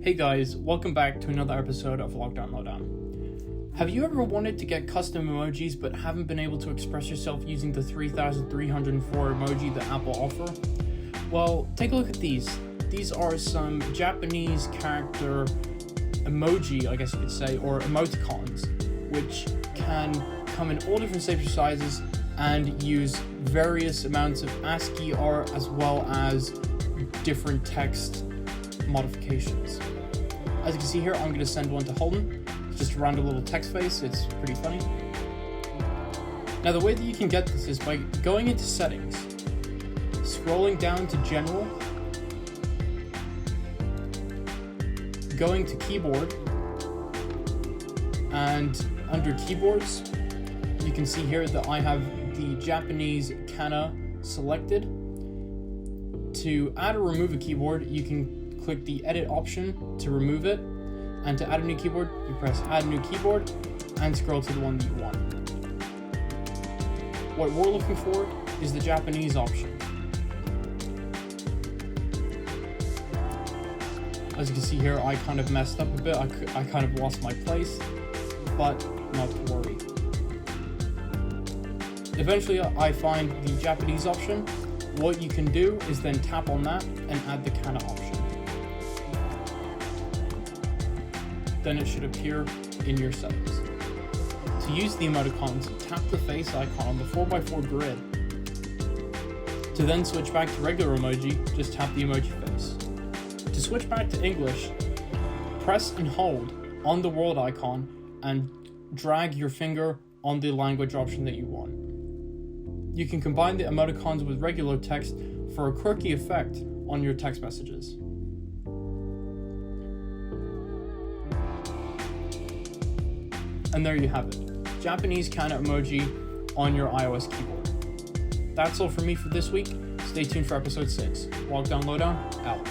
Hey guys, welcome back to another episode of Lowdown. Have you ever wanted to get custom emojis but haven't been able to express yourself using the 3,304 emoji that Apple offer? Well, take a look at these. These are some Japanese character emoji, I guess you could say, or emoticons, which can come in all different shapes or sizes and use various amounts of ASCII art as well as different text modifications. As you can see here, I'm going to send one to Holden. It's just a random little text face. It's pretty funny. Now, the way that you can get this is by going into settings, scrolling down to general, going to keyboard, and under keyboards, you can see here that I have the Japanese kana selected. To add or remove a keyboard, you can click the edit option to remove it, and to add a new keyboard, you press add new keyboard and scroll to the one that you want. What we're looking for is the Japanese option. As you can see here, I kind of messed up a bit. I kind of lost my place, but not to worry. Eventually, I find the Japanese option. What you can do is then tap on that and add the kana option. Then it should appear in your settings. To use the emoticons, tap the face icon on the 4x4 grid. To then switch back to regular emoji, just tap the emoji face. To switch back to English, press and hold on the world icon and drag your finger on the language option that you want. You can combine the emoticons with regular text for a quirky effect on your text messages. And there you have it, Japanese kana emoji on your iOS keyboard. That's all from me for this week. Stay tuned for episode 6. Lowdown, out.